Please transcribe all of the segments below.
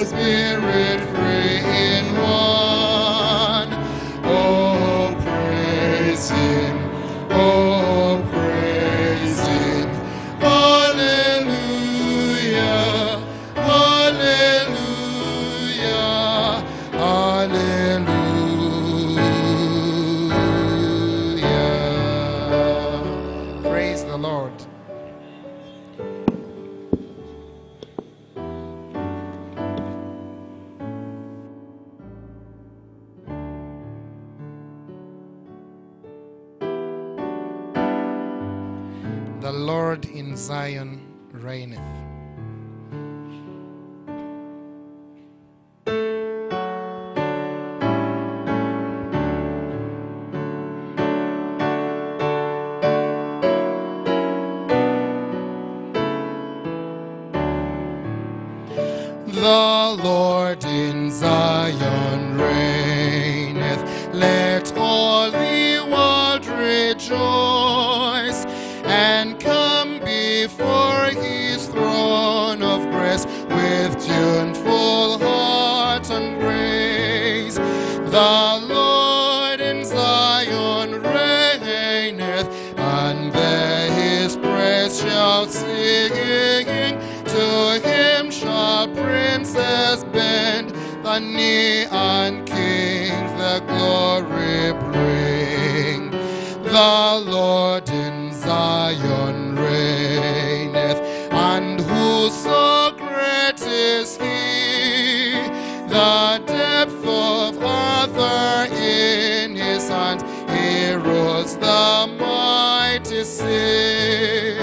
Spirit, free in one. Oh, praise Him. Oh, praise Him. Hallelujah. Hallelujah. Hallelujah. Praise the Lord. The Lord in Zion reigneth. The Lord in Zion reigneth. Let all the world rejoice and come before His throne of grace with tuneful heart and praise. The Lord in Zion reigneth, and there His praise shall sing. To Him shall princes bend the knee, and kings the glory bring. The Lord in Zion reigneth, and who so great is He? The depth of earth are in His hands. He rules the mighty sea.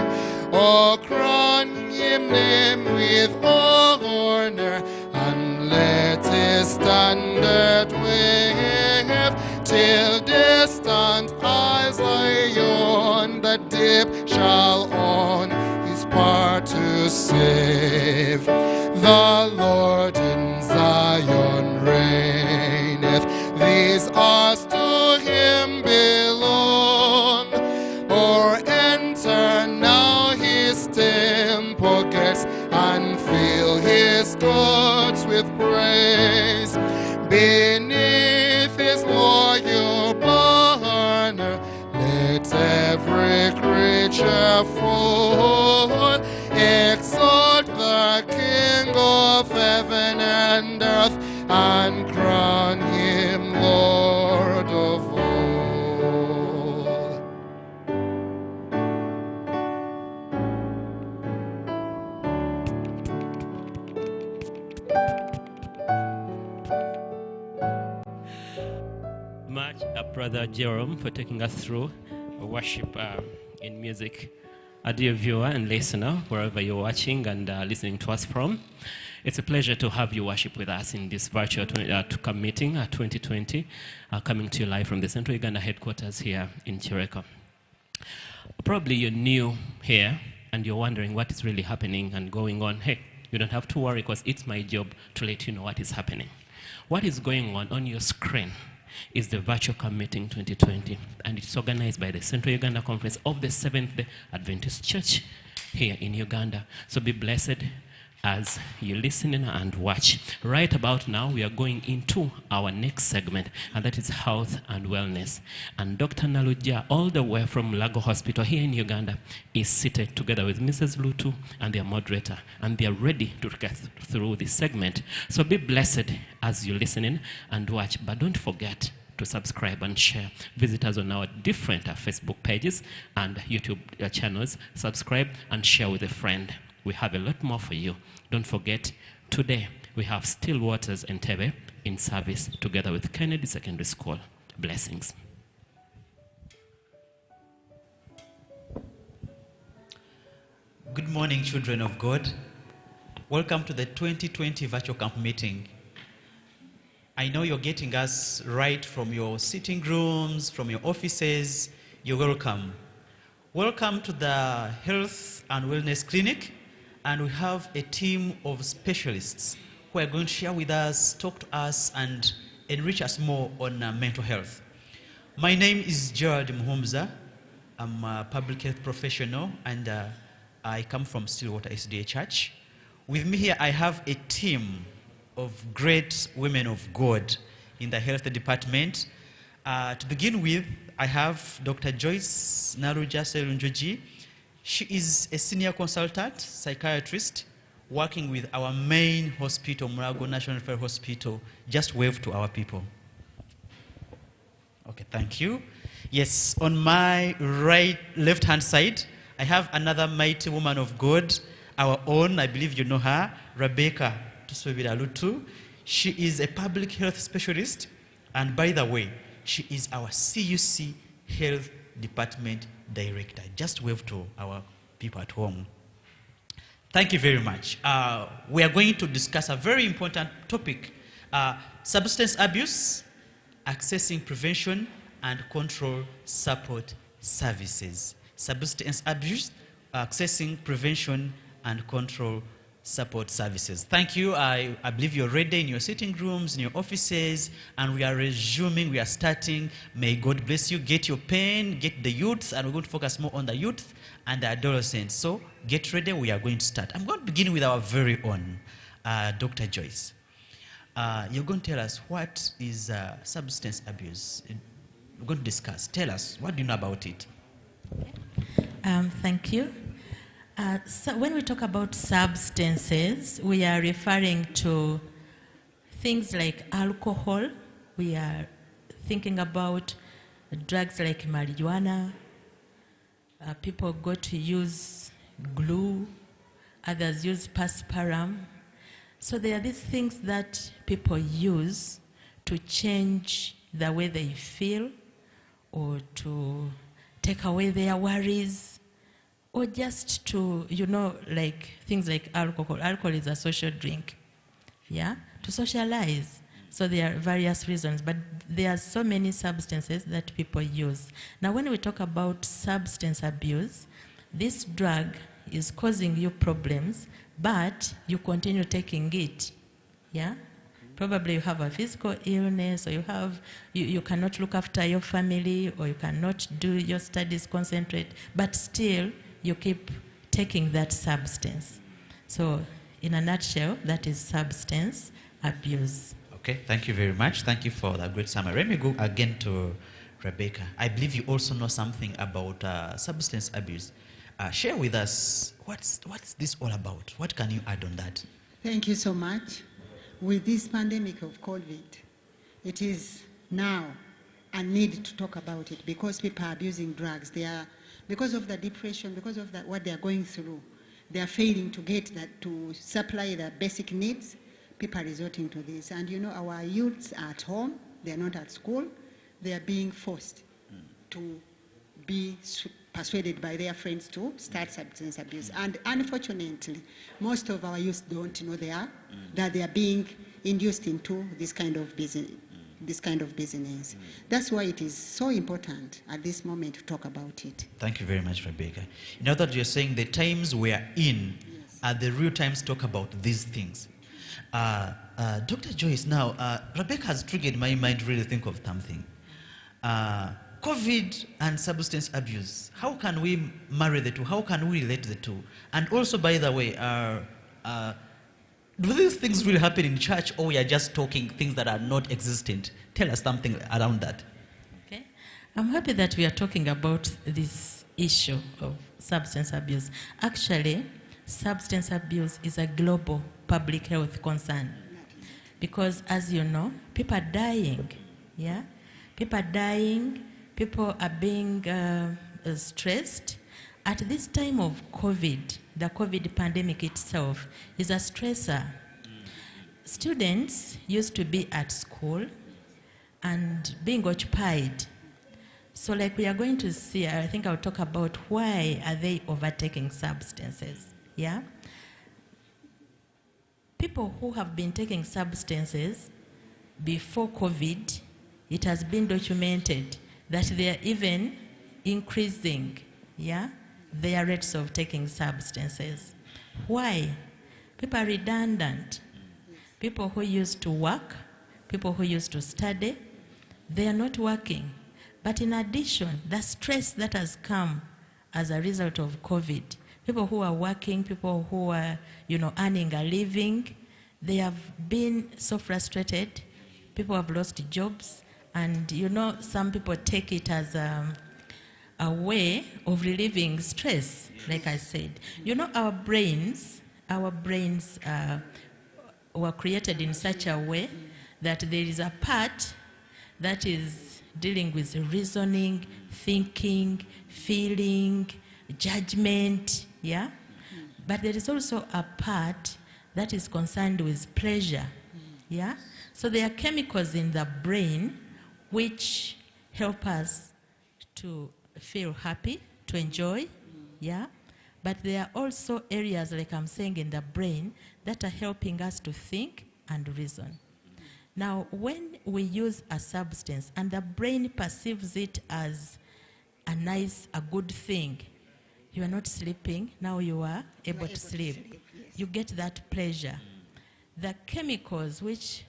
Oh, crown Him name with honor, and let His standard wave till distant eyes on the deep shall on His part to save. The Lord in Zion reigneth. These ours to Him belong. Or enter now His temple gates and fill His courts with praise. Beneath His loyal banner, let every creature fall. Exalt the King of heaven and earth, and crown Him Lord of all. Much Brother Jerome for taking us through worship in music. Dear viewer and listener, wherever you're watching and listening to us from, it's a pleasure to have you worship with us in this virtual Tukam meeting 2020, coming to you live from the Central Uganda headquarters here in Chireko. Probably you're new here and you're wondering what is really happening and going on. Hey, you don't have to worry, because it's my job to let you know what is happening. What is going on your screen is the Virtual Camp Meeting 2020, and it's organized by the Central Uganda Conference of the Seventh-day Adventist Church here in Uganda. So be blessed as you listen and watch. Right about now, we are going into our next segment, and that is health and wellness. And Dr. Nalugya, all the way from Lago Hospital here in Uganda, is seated together with Mrs. Lutu and their moderator, and they are ready to get through this segment. So be blessed as you listen in and watch, but don't forget to subscribe and share. Visit us on our different Facebook pages and YouTube channels. Subscribe and share with a friend. We have a lot more for you. Don't forget, today we have Still Waters Entebbe in service together with Kennedy Secondary School. Blessings. Good morning, children of God. Welcome to the 2020 Virtual Camp Meeting. I know you're getting us right from your sitting rooms, from your offices. You're welcome. Welcome to the Health and Wellness Clinic. And we have a team of specialists who are going to share with us, talk to us, and enrich us more on mental health. My name is Gerald Muhumza. I'm a public health professional, and I come from Stillwater SDA Church. With me here, I have a team of great women of God in the health department. To begin with, I have Dr. Joyce Nalugya. She is a senior consultant, psychiatrist, working with our main hospital, Mulago National Referral Hospital. Just wave to our people. Okay, thank you. Yes, on my left-hand side, I have another mighty woman of God, our own, I believe you know her, Rebecca Tuswebiralutu. She is a public health specialist, and by the way, she is our CUC Health Department Director. Just wave to our people at home. Thank you very much. We are going to discuss a very important topic, substance abuse, accessing prevention and control support services. Substance abuse, accessing prevention and control support services. Thank you. I believe you're ready in your sitting rooms, in your offices, and we are resuming, we are starting. May God bless you. Get your pen, get the youth, and we're going to focus more on the youth and the adolescents. So get ready, we are going to start. I'm going to begin with our very own, Dr. Joyce. You're going to tell us what is substance abuse. We're going to discuss. Tell us, what do you know about it? Thank you. So when we talk about substances, we are referring to things like alcohol. We are thinking about drugs like marijuana. People go to use glue. Others use paspalum. So there are these things that people use to change the way they feel or to take away their worries. Or just to, like things like alcohol. Alcohol is a social drink, yeah, to socialize. So there are various reasons, but there are so many substances that people use. Now, when we talk about substance abuse, this drug is causing you problems, but you continue taking it, yeah? Probably you have a physical illness, or you cannot look after your family, or you cannot do your studies, concentrate, but still, you keep taking that substance. So, in a nutshell, that is substance abuse. Okay, thank you very much. Thank you for that great summary. Let me go again to Rebecca. I believe you also know something about substance abuse. Share with us, what's this all about? What can you add on that? Thank you so much. With this pandemic of COVID, it is now a need to talk about it because people are abusing drugs. Because of the depression, because of what they are going through, they are failing to get that to supply their basic needs. People are resorting to this. And our youths are at home, they are not at school, they are being forced to be persuaded by their friends to start substance abuse. And unfortunately, most of our youth don't know that they are being induced into this kind of business. That's why it is so important at this moment to talk about it. Thank you very much, Rebecca. Now that you're saying the times we are in are the real times to talk about these things. Dr. Joyce, now, Rebecca has triggered my mind to really think of something. COVID and substance abuse, how can we marry the two? How can we relate the two? And also, by the way, do these things really happen in church, or we are just talking things that are not existent? Tell us something around that. Okay. I'm happy that we are talking about this issue of substance abuse. Actually, substance abuse is a global public health concern because, as you know, people are dying, yeah? People are dying, people are being stressed. At this time of COVID, the COVID pandemic itself is a stressor. Students used to be at school and being occupied. So like we are going to see, I think I'll talk about why are they overtaking substances, yeah? People who have been taking substances before COVID, it has been documented that they are even increasing, yeah, their rates of taking substances. Why? People are redundant. People who used to work, people who used to study, they are not working. But in addition, the stress that has come as a result of COVID, people who are working, people who are, earning a living, they have been so frustrated. People have lost jobs, and you know, some people take it as a way of relieving stress, like I said. You know, our brains were created in such a way that there is a part that is dealing with reasoning, thinking, feeling, judgment, yeah? But there is also a part that is concerned with pleasure, yeah? So there are chemicals in the brain which help us to feel happy, to enjoy, yeah? But there are also areas, like I'm saying, in the brain that are helping us to think and reason. Now, when we use a substance and the brain perceives it as a good thing, you are not sleeping, now you are able to sleep. Yes. You get that pleasure. The chemicals which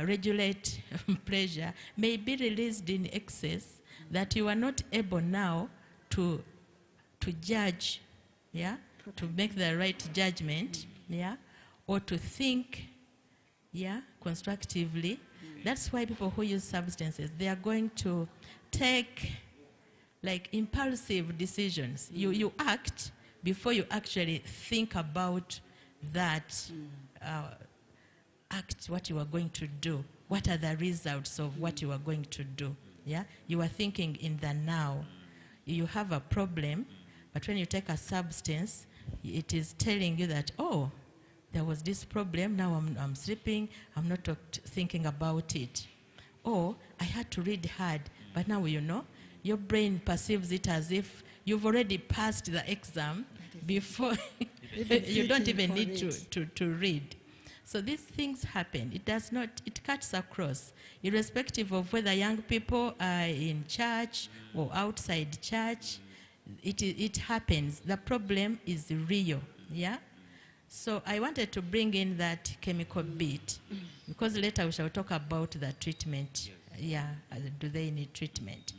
regulate pleasure may be released in excess that you are not able now to judge, yeah, to make the right judgment, yeah, or to think, yeah, constructively. That's why people who use substances, they are going to take like impulsive decisions. You act before you actually think about that act, what you are going to do. What are the results of what you are going to do? Yeah, you are thinking in the now. You have a problem, but when you take a substance, it is telling you that, oh, there was this problem, now I'm sleeping, I'm not thinking about it. Or I had to read hard, but now you know, your brain perceives it as if you've already passed the exam before you don't even need to read. So these things happen. It cuts across, irrespective of whether young people are in church or outside church. It happens. The problem is real, yeah? So I wanted to bring in that chemical bit, because later we shall talk about the treatment. Yeah, do they need treatment?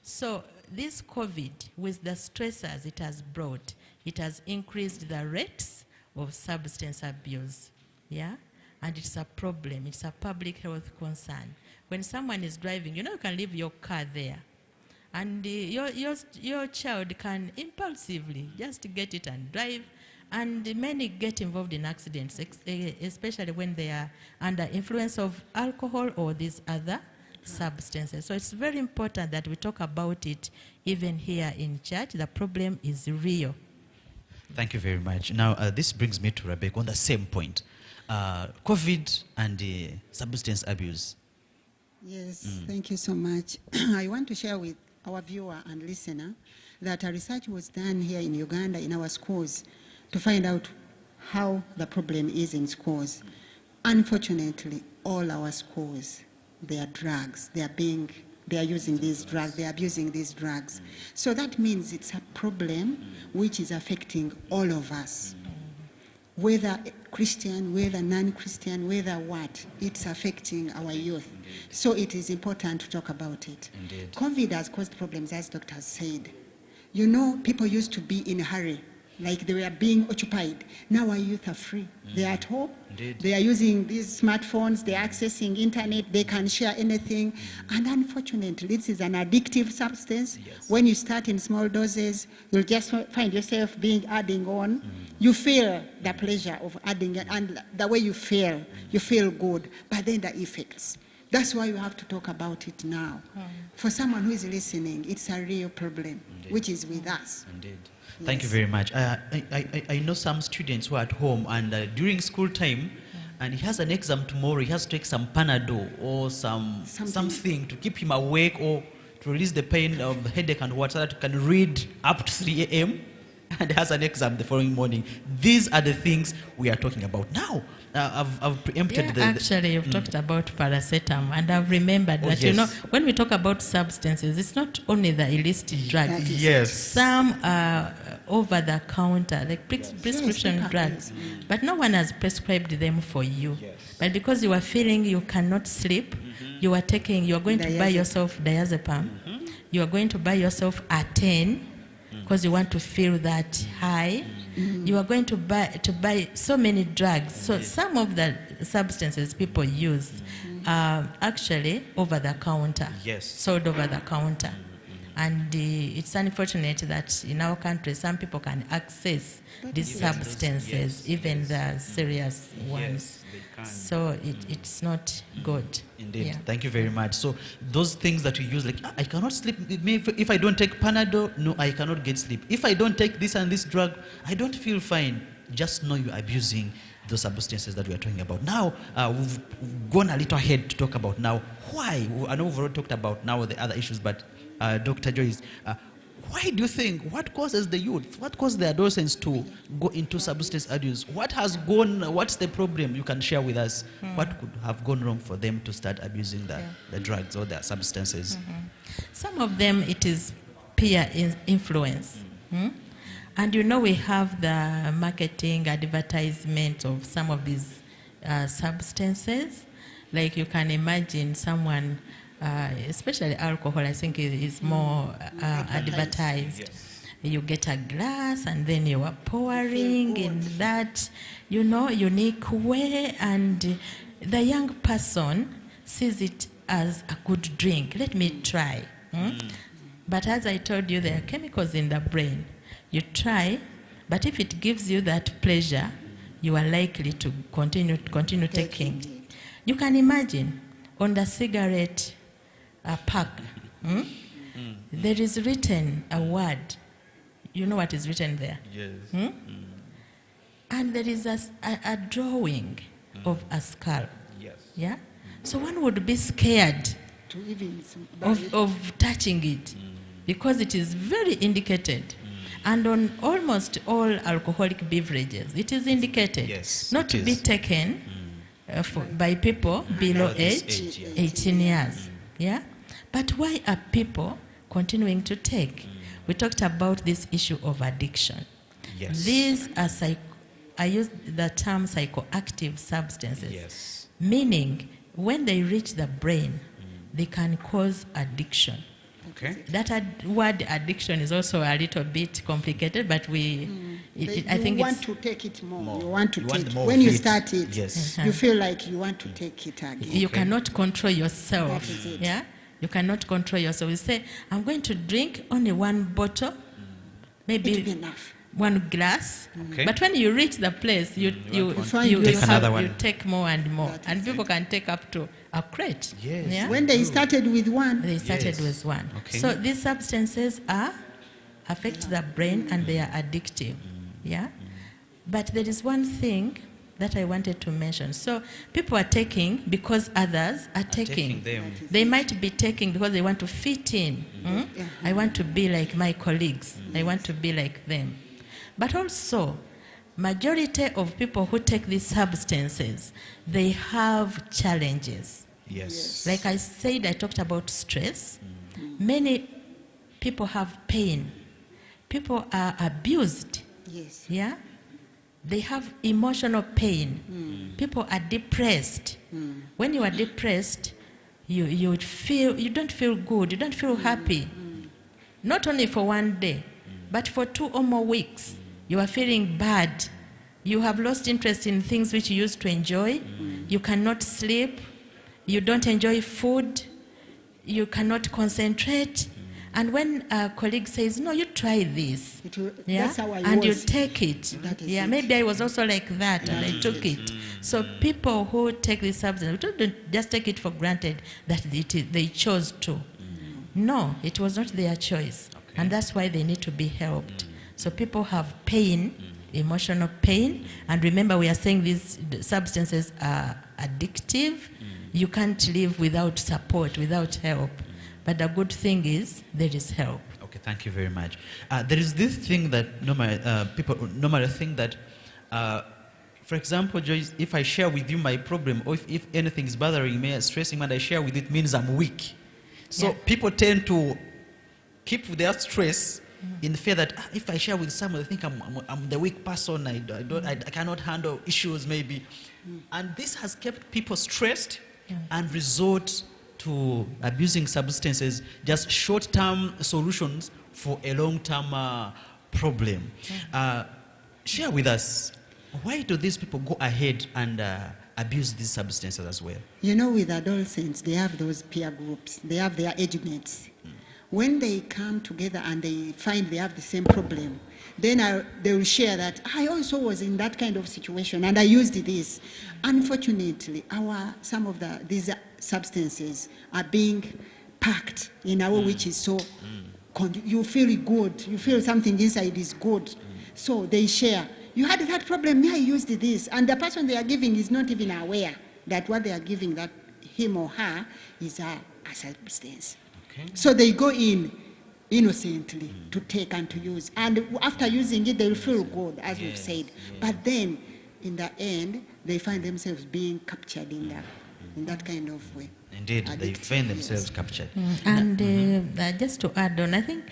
So this COVID, with the stressors it has brought, it has increased the rates of substance abuse, yeah? And it's a problem, it's a public health concern. When someone is driving, you know, you can leave your car there, and your child can impulsively just get it and drive, and many get involved in accidents, especially when they are under influence of alcohol or these other substances. So it's very important that we talk about it even here in church. The problem is real. Thank you very much. Now, this brings me to Rebecca on the same point. COVID and substance abuse. Yes, thank you so much. I want to share with our viewer and listener that a research was done here in Uganda in our schools to find out how the problem is in schools. Unfortunately, all our schools, they are drugs. They are using these drugs. They are abusing these drugs. So that means it's a problem which is affecting all of us. Whether Christian, whether non-Christian, whether what, it's affecting our youth. So it is important to talk about it. Indeed. COVID has caused problems, as Dr. said. You know, people used to be in a hurry, like they were being occupied. Now our youth are free. They are at home. Indeed. They are using these smartphones. They are accessing internet. They can share anything. And unfortunately, this is an addictive substance. Yes. When you start in small doses, you'll just find yourself adding on. You feel the pleasure of adding it, and the way you feel good. But then the effects. That's why you have to talk about it now. For someone who is listening, it's a real problem, which is with us. Indeed. Yes. Thank you very much. I know some students who are at home and during school time, and he has an exam tomorrow, he has to take some Panadol or something to keep him awake or to release the pain of the headache and what, so that he can read up to 3 a.m. and has an exam the following morning. These are the things we are talking about now. I've preempted Actually, you've talked about paracetamol, and I've remembered that, you know, when we talk about substances, it's not only the illicit drugs. Yes. Some are over the counter, like prescription drugs, but no one has prescribed them for you. But because you are feeling you cannot sleep, you are going to buy yourself diazepam, you are going to buy yourself a 10, because you want to feel that high. You are going to buy so many drugs. So some of the substances people use are actually over the counter, sold over the counter. And it's unfortunate that in our country some people can access these substances, even the serious ones. So it's not good. Indeed. Yeah. Thank you very much. So those things that you use, like, I cannot sleep. If I don't take Panadol, no, I cannot get sleep. If I don't take this and this drug, I don't feel fine. Just know you're abusing those substances that we are talking about. Now, we've gone a little ahead to talk about now why. I know we've already talked about now the other issues, but Dr. Joyce, why do you think, what causes the youth, what causes the adolescents to go into substance abuse? What has gone, what's the problem you can share with us? What could have gone wrong for them to start abusing the drugs or the substances? Some of them, it is peer influence. And you know, we have the marketing advertisement of some of these substances. Like you can imagine someone, especially alcohol, I think is more advertised. You get a glass and then you are pouring in that, you know, unique way, and the young person sees it as a good drink. Let me try. But as I told you, there are chemicals in the brain. You try, but if it gives you that pleasure, you are likely to continue taking. You can imagine on the cigarette pack, there is written a word. You know what is written there? Yes. And there is a drawing of a skull. Yes. Yeah? So one would be scared To even of touching it because it is very indicated. And on almost all alcoholic beverages, it is indicated not to be taken by people below age 18 years. Yeah? But why are people continuing to take? We talked about this issue of addiction. Yes. These are, I use the term psychoactive substances, meaning when they reach the brain, they can cause addiction. Okay. That word addiction is also a little bit complicated, but I think you want it's to take it more. You want to take it. more When of you it. start it, Yes. you feel like you want to take it again. you cannot control yourself. That is it. Yeah, you cannot control yourself. You say, "I'm going to drink only one bottle, It will maybe be enough. one glass." Okay. But when you reach the place, you find will yourself. Take another one. you take more and more, That and is people can take up to a crate. Yes. Yeah? When they started with one, They started Yes. with one. Okay. So these substances affect the brain and they are addictive. Yeah? But there is one thing that I wanted to mention. So people are taking because others are taking. them. They might be taking because they want to fit in. I want to be like my colleagues. I want to be like them. But also, majority of people who take these substances, they have challenges. Yes. Like I said, I talked about stress. Many people have pain. People are abused. yes. Yeah? They have emotional pain. People are depressed. When you are depressed, you don't feel good, you don't feel happy. Not only for one day, but for 2 or more weeks. You are feeling bad. You have lost interest in things which you used to enjoy. You cannot sleep. You don't enjoy food. You cannot concentrate. And when a colleague says, "No, you try this," That's how I and you was. take it. That is Yeah, it. maybe I was also like that, and I took it. So people who take this substance, don't just take it for granted that they chose to. No, it was not their choice. And that's why they need to be helped. So people have pain, emotional pain. And remember, we are saying these substances are addictive. You can't live without support, without help. But the good thing is there is help. Okay, thank you very much. There is this thing that people normally think that, for example, Joyce, if I share with you my problem, or if anything is bothering me, stressing me, and I share with it, means I'm weak. So people tend to keep their stress in fear that if I share with someone, they think I'm the weak person. I cannot handle issues maybe, and this has kept people stressed and resort to abusing substances, just short-term solutions for a long-term problem. Share with us, why do these people go ahead and abuse these substances as well? You know, with adolescents, they have those peer groups. They have their age mates. When they come together and they find they have the same problem, then they will share that, I also was in that kind of situation and I used this. Unfortunately, some of these substances are being packed in a way which is so, you feel good, you feel something inside is good. So they share. You had that problem, me, I used this. And the person they are giving is not even aware that what they are giving that him or her is a substance. Okay. So they go in innocently to take and to use. And after using it, they will feel good, as we've said. But then, in the end, they find themselves being captured in that kind of way. Indeed, they find themselves captured. And just to add on, I think,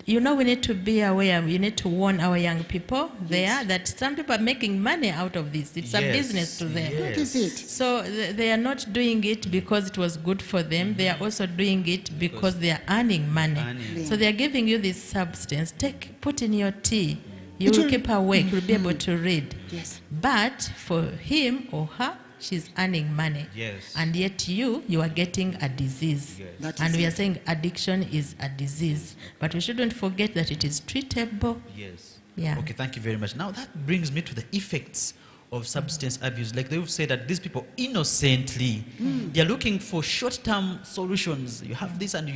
we need to be aware, we need to warn our young people there that some people are making money out of this. It's a business to them. What is it? So they are not doing it because it was good for them. They are also doing it because they are earning money. So they are giving you this substance. Put in your tea. You will keep awake. You'll be able to read. Yes. But for him or her, she's earning money. Yes. And yet you are getting a disease. Yes. And we are saying addiction is a disease. But we shouldn't forget that it is treatable. Yes. Yeah. Okay, thank you very much. Now that brings me to the effects of substance abuse. Like they've said that these people innocently, they're looking for short-term solutions. You have this and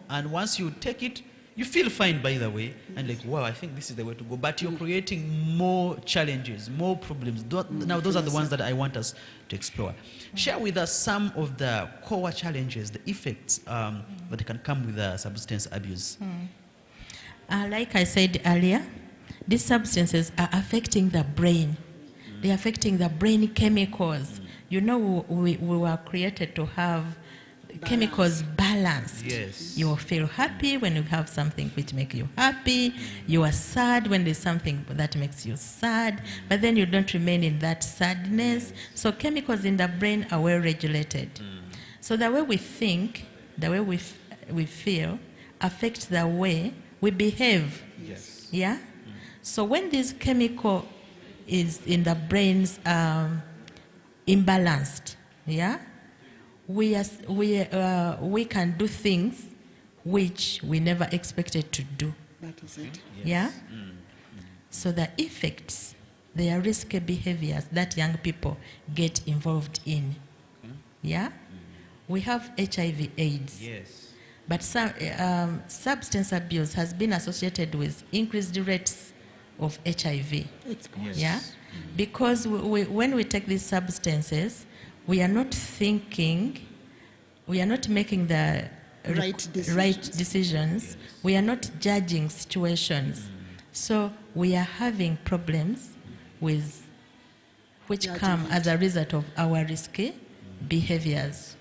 and once you take it, you feel fine, by the way, and like, wow, I think this is the way to go. But you're creating more challenges, more problems. Now, those are the ones that I want us to explore. Share with us some of the core challenges, the effects that can come with substance abuse. Like I said earlier, these substances are affecting the brain. They're affecting the brain chemicals. We were created to have chemicals balanced. Yes. You will feel happy when you have something which makes you happy. You are sad when there's something that makes you sad. But then you don't remain in that sadness. So chemicals in the brain are well regulated. So the way we think, the way we feel, affects the way we behave. Yes. Yeah? So when this chemical is in the brain's imbalanced, yeah, we can do things which we never expected to do. That is it. Yeah? So the effects, they are risky behaviors that young people get involved in. Yeah? We have HIV/AIDS. Yes. But substance abuse has been associated with increased rates of HIV. It's Yes. Yeah? Because when we take these substances, we are not thinking, we are not making the right decisions. We are not judging situations. So we are having problems which come as a result of our risky behaviors.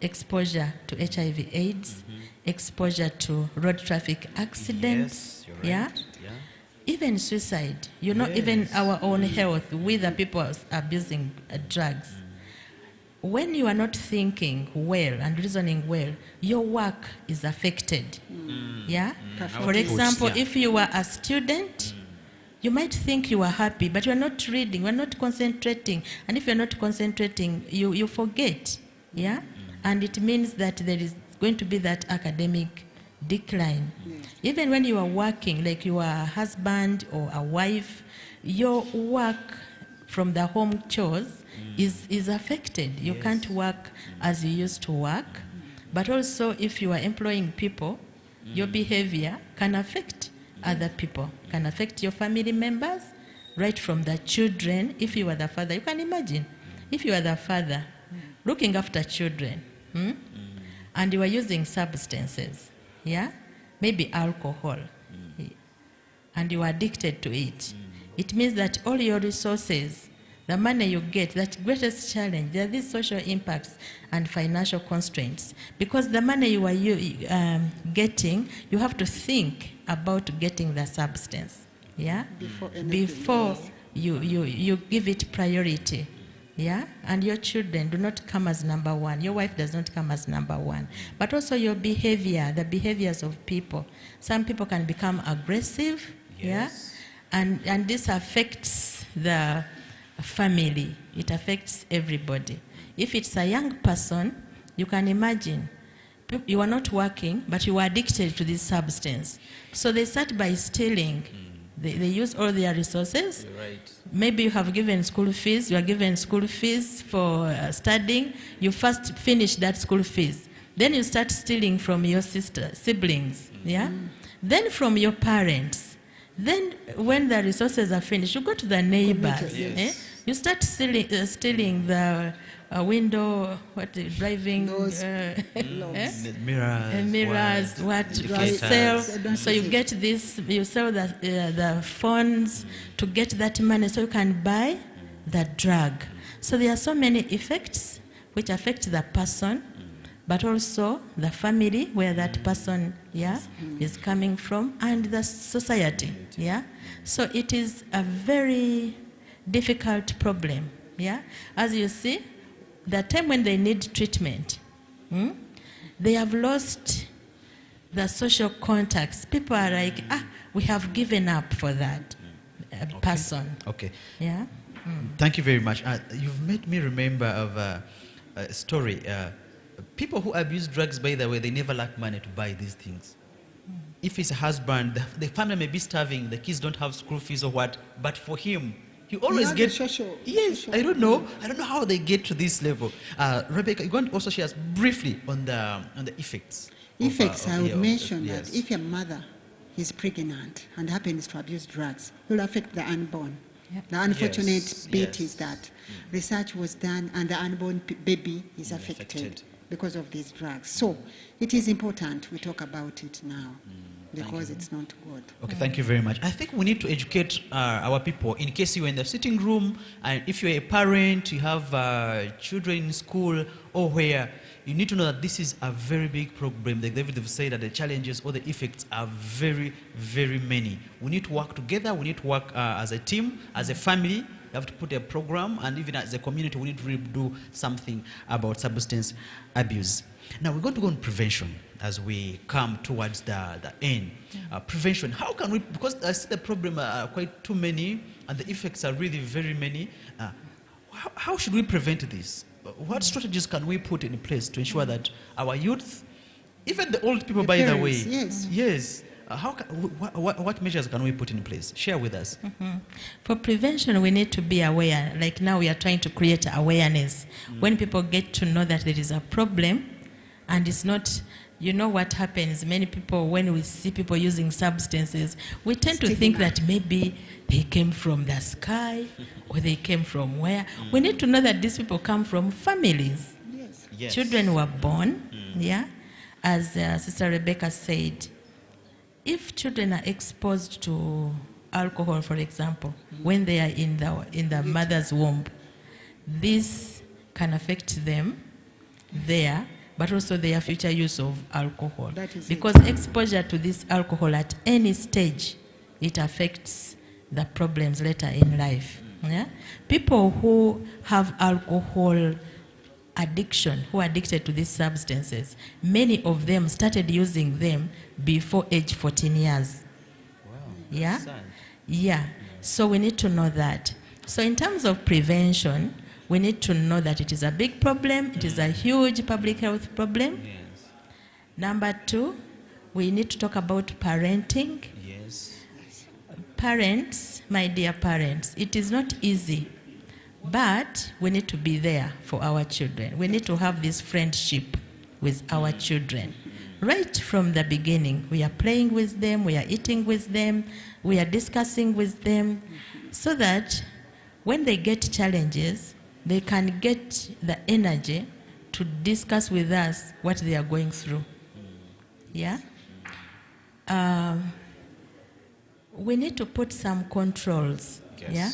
Exposure to HIV/AIDS, exposure to road traffic accidents, Yes, you're right. yeah? Even suicide, even our own health, we the people abusing drugs. When you are not thinking well and reasoning well, your work is affected. Yeah? For example, if you are a student, you might think you are happy, but you are not reading, you are not concentrating. And if you are not concentrating, you forget. Yeah? And it means that there is going to be that academic decline. Even when you are working, like you are a husband or a wife, your work from the home chores is affected. You can't work as you used to work. But also, if you are employing people, your behavior can affect other people, can affect your family members, right from the children. If you are the father, you can imagine, if you are the father looking after children, and you are using substances, yeah, maybe alcohol, and you are addicted to it, it means that all your resources, the money you get, that greatest challenge, there are these social impacts and financial constraints. Because the money you are getting, you have to think about getting the substance, yeah, before you give it priority, yeah, and your children do not come as number one. Your wife does not come as number one. But also your behavior, the behaviors of people. Some people can become aggressive, Yes. yeah, and this affects the family. It affects everybody. If it's a young person, you can imagine, you are not working, but you are addicted to this substance. So they start by stealing. They use all their resources. You're right. Maybe you have given school fees, you are given school fees for studying, you first finish that school fees. Then you start stealing from your siblings, yeah? Then from your parents. Then when the resources are finished, you go to the neighbors. Yes. Eh? You start stealing the window, driving, mirrors, what you sell. So you get this, you sell the phones to get that money so you can buy the drug. So there are so many effects which affect the person, but also the family where that person, yeah, is coming from, and the society, yeah. So it is a very difficult problem, yeah. As you see, the time when they need treatment, they have lost the social contacts. People are like, we have given up for that person. Okay. Yeah. Thank you very much. You've made me remember of a story. People who abuse drugs, by the way, they never lack money to buy these things. If it's a husband, the family may be starving, the kids don't have school fees or what, but for him, he always gets. Yes, I don't know how they get to this level. Rebecca, you're going to also share us briefly on the effects. Effects, I would mention yes. that if your mother is pregnant and happens to abuse drugs, it will affect the unborn. Yep. The unfortunate Yes, bit yes. is that research was done and the unborn baby is affected affected. because of these drugs. So it is important we talk about it now because it's not good. Okay, thank you very much. I think we need to educate our people in case you're in the sitting room and if you're a parent, you have children in school or where, you need to know that this is a very big problem. Like David have said that the challenges or the effects are very, very many. We need to work together. We need to work as a team, as a family. We have to put a program, and even as a community, we need to really do something about substance abuse. Now, we're going to go on prevention as we come towards the end. Prevention, how can we, because I see the problem are quite too many, and the effects are really very many. How should we prevent this? What strategies can we put in place to ensure that our youth, even the old people, The by the parents, way, yes. what measures can we put in place? Share with us. For prevention, we need to be aware. Like now we are trying to create awareness. When people get to know that there is a problem, and it's not, you know what happens, many people, when we see people using substances, we tend to think that maybe they came from the sky, or they came from where. We need to know that these people come from families. Yes. Yes. Children were born, yeah, as Sister Rebecca said. If children are exposed to alcohol, for example, when they are in the mother's womb, this can affect them there, but also their future use of alcohol. That is because exposure to this alcohol at any stage, it affects the problems later in life. Yeah? People who have alcohol addiction, who are addicted to these substances, many of them started using them before age 14 years. Wow. Yeah? Sad. Yeah. So we need to know that. So in terms of prevention, we need to know that it is a big problem. It is a huge public health problem. Yes. Number two, we need to talk about parenting. Yes. Parents, my dear parents, it is not easy, but we need to be there for our children. We need to have this friendship with our children. Right from the beginning, we are playing with them, we are eating with them, we are discussing with them, so that when they get challenges, they can get the energy to discuss with us what they are going through. Yeah? We need to put some controls. Yes. Yeah?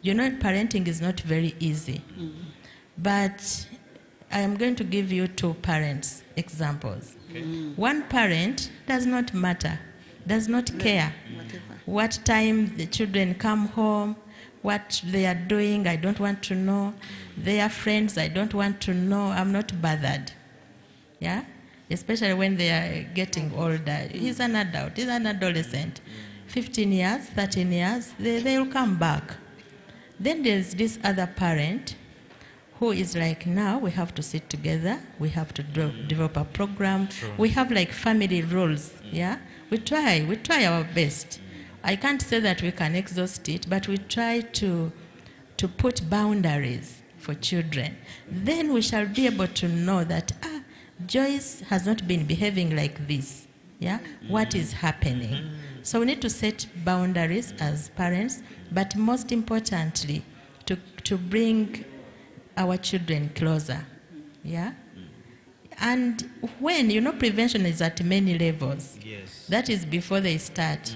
You know, parenting is not very easy. But I am going to give you two parents examples. Okay. One parent does not matter, does not care Whatever. what time the children come home, What they are doing, I don't want to know. Their friends, I don't want to know. I'm not bothered. Yeah? Especially when they are getting older. He's an adult, he's an adolescent. 15 years, 13 years, they'll come back. Then there's this other parent who is like, now we have to sit together, we have to develop a program. True. We have like family roles, yeah? We try our best. I can't say that we can exhaust it, but we try to put boundaries for children. Then we shall be able to know that, Joyce has not been behaving like this, yeah? What is happening? So we need to set boundaries as parents, but most importantly, to bring our children closer, yeah? And when, prevention is at many levels. Yes. That is before they start.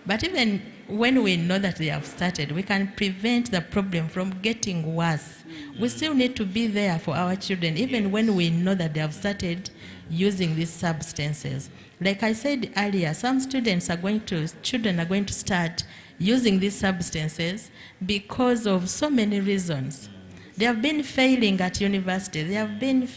But even when we know that they have started, we can prevent the problem from getting worse. We still need to be there for our children, even when we know that they have started using these substances. Like I said earlier, some children are going to start using these substances because of so many reasons. They have been failing at university, they have been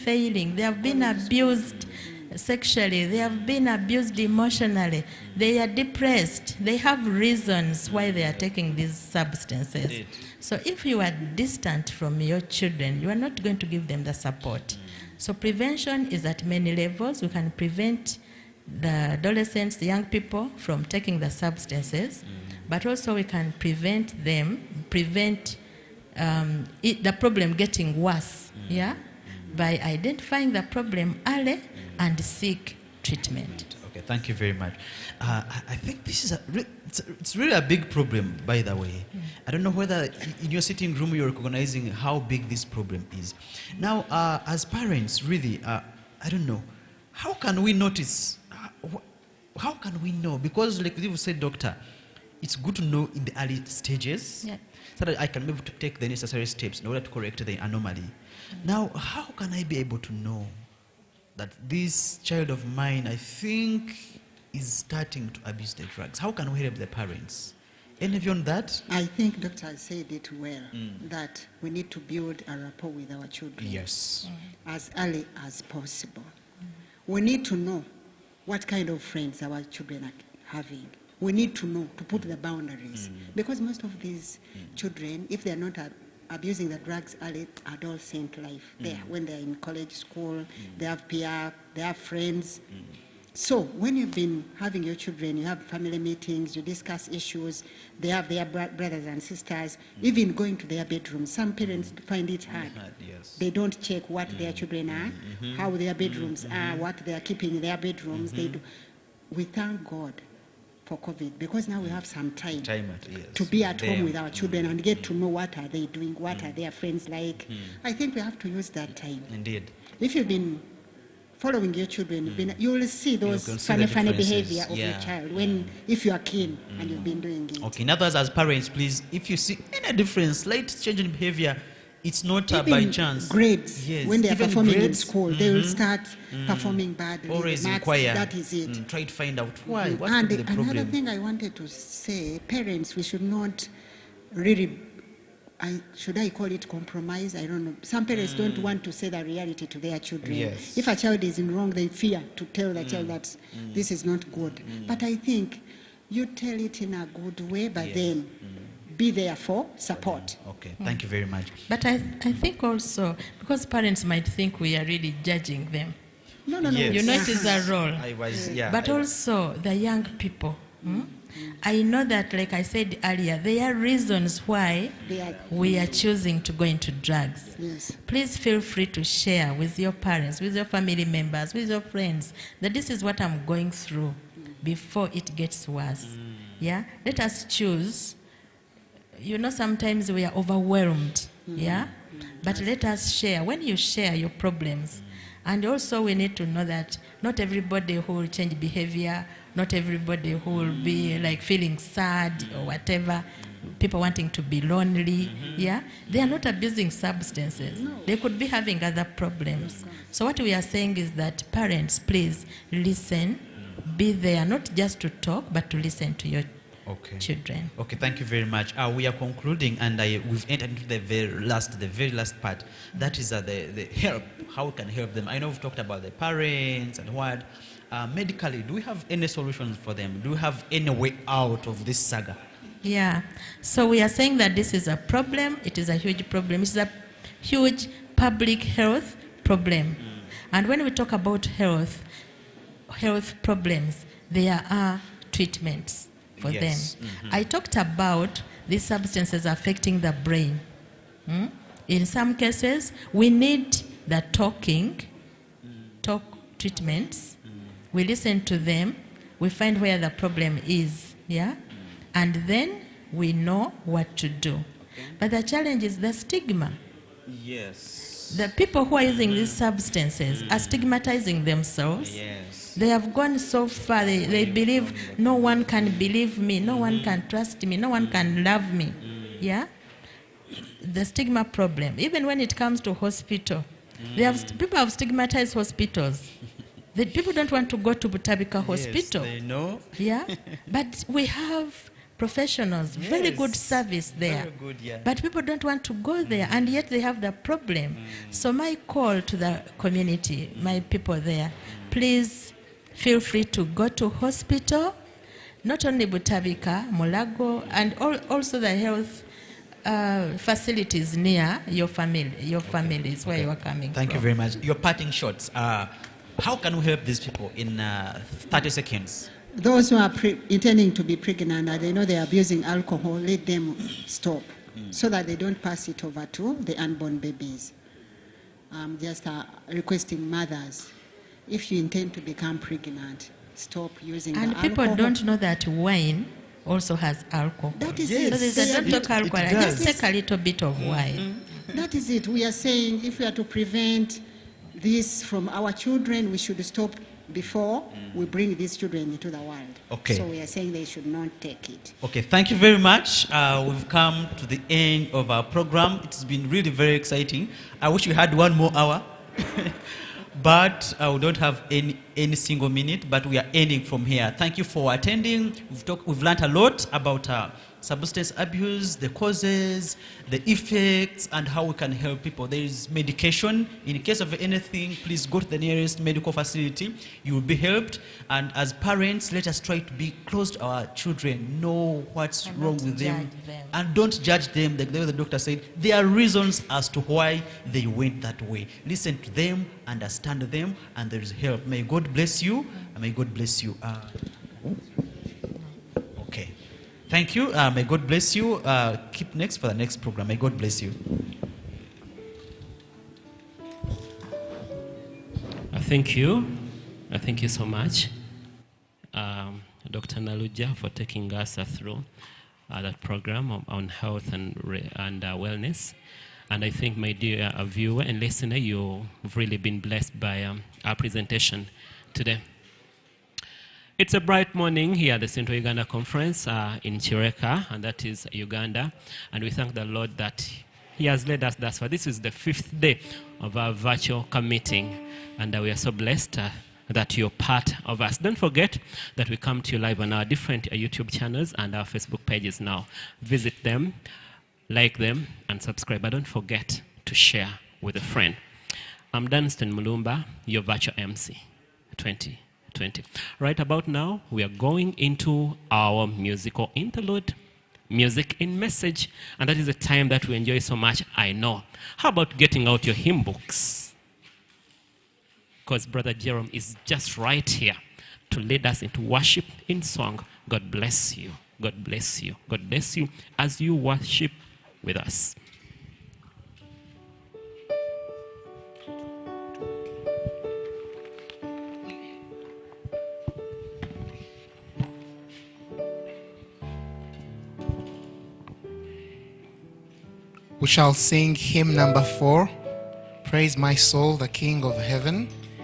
abused sexually, they have been abused emotionally, they are depressed, they have reasons why they are taking these substances. Indeed. So if you are distant from your children, you are not going to give them the support. So prevention is at many levels. We can prevent the adolescents, the young people from taking the substances, but also we can prevent the problem getting worse, yeah, by identifying the problem early and seek treatment. Okay, thank you very much. I think this is it's really a big problem, by the way. I don't know whether in your sitting room you're recognizing how big this problem is. Now, as parents, really, I don't know, how can we notice? How can we know? Because, like you said, doctor, it's good to know in the early stages, yeah, so that I can be able to take the necessary steps in order to correct the anomaly. Now, how can I be able to know that this child of mine, I think, is starting to abuse the drugs? How can we help the parents? Any view on that? I think Doctor said it well, that we need to build a rapport with our children. Yes. As early as possible. We need to know what kind of friends our children are having. We need to know, to put the boundaries. Because most of these children, if they're not abusing the drugs early adolescent life, when they're in college, school, they have PR, they have friends. So when you've been having your children, you have family meetings, you discuss issues, they have their brothers and sisters, even going to their bedrooms. Some parents find it hard. Yes. They don't check what their children are, how their bedrooms are, what they are keeping in their bedrooms. They do. We thank God for COVID, because now we have some time to be at home with our children and get to know what are they doing, what are their friends like. I think we have to use that time. Indeed. If you've been following your children, you will see those funny behavior of your child if you are keen and you've been doing it. Okay, in others, as parents, please, if you see any difference, slight change in behavior, it's not by chance. Grades, when they are performing in school, they will start performing badly. Always Maths, inquire. that is it. Try to find out why. What And could be the problem? another thing I wanted to say, parents, we should not really, should I call it compromise? I don't know. Some parents don't want to say the reality to their children. Yes. If a child is in wrong, they fear to tell the child that this is not good. But I think you tell it in a good way, but then be there for support. Okay, thank you very much. But I think also, because parents might think we are really judging them. No. Yes. You know, it is a role. But also the young people. I know that, like I said earlier, there are reasons why we are choosing to go into drugs. Yes. Please feel free to share with your parents, with your family members, with your friends, that this is what I'm going through before it gets worse. Yeah? Let us choose. You know, sometimes we are overwhelmed. Yeah? But let us share. When you share your problems, and also we need to know that not everybody who will change behavior, not everybody who will be like feeling sad or whatever, people wanting to be lonely, yeah? They are not abusing substances. No. They could be having other problems. So what we are saying is that parents, please listen, be there, not just to talk, but to listen to your children. Okay, thank you very much. We are concluding, and we've entered into the very last part. That is the help, how we can help them. I know we've talked about the parents and what. Medically, do we have any solutions for them? Do we have any way out of this saga? Yeah. So we are saying that this is a problem. It is a huge problem. It's a huge public health problem. And when we talk about health problems, there are treatments for them. I talked about these substances affecting the brain. In some cases, we need the talk treatments. We listen to them. We find where the problem is, yeah? And then we know what to do. But the challenge is the stigma. Yes. The people who are using these substances are stigmatizing themselves. Yes. They have gone so far, they believe no one can believe me, no one can trust me, no one can love me. Yeah? The stigma problem. Even when it comes to hospital, people have stigmatized hospitals. The people don't want to go to Butabika Hospital. Yes, they know. Yeah? But we have professionals, very good service there. Very good, yeah. But people don't want to go there, and yet they have the problem. So my call to the community, my people there, please feel free to go to hospital, not only Butabika, Mulago, and also the health facilities near your families where you are coming Thank from. you very much. Your parting shots. How can we help these people in 30 seconds? Those who are intending to be pregnant and they know they are abusing alcohol, let them stop so that they don't pass it over to the unborn babies. Just requesting mothers, if you intend to become pregnant, stop using the alcohol. And people don't know that wine also has alcohol. That is Yes. it. So there's a don't talk alcohol. does. Just take a little bit of wine. That is it. We are saying if we are to prevent this from our children, we should stop before we bring these children into the world. Okay. So we are saying they should not take it. Okay, thank you very much. We've come to the end of our program. It's been really very exciting. I wish we had 1 more hour, but we don't have any single minute, but we are ending from here. Thank you for attending. We've learned a lot about substance abuse, the causes, the effects, and how we can help people. There is medication. In case of anything, please go to the nearest medical facility. You will be helped. And as parents, let us try to be close to our children, know what's And wrong not with them. judge them. And don't judge them. Like the way the doctor said, there are reasons as to why they went that way. Listen to them, understand them, and there is help. May God bless you. And may God bless you. Okay. Thank you. May God bless you. Keep next for the next program. May God bless you. Thank you. Thank you so much, Dr. Nalugya, for taking us through that program on health and wellness. And I think, my dear viewer and listener, you've really been blessed by our presentation today. It's a bright morning here at the Central Uganda Conference in Chireka, and that is Uganda. And we thank the Lord that He has led us thus far. This is the 5th day of our virtual meeting, and we are so blessed that you're part of us. Don't forget that we come to you live on our different YouTube channels and our Facebook pages now. Visit them, like them, and subscribe. But don't forget to share with a friend. I'm Dunstan Mulumba, your virtual MC 2020. Right about now, we are going into our musical interlude, Music in Message, and that is a time that we enjoy so much, I know. How about getting out your hymn books? Because Brother Jerome is just right here to lead us into worship in song. God bless you. God bless you. God bless you as you worship with us. We shall sing hymn number 4, Praise My Soul, the King of Heaven.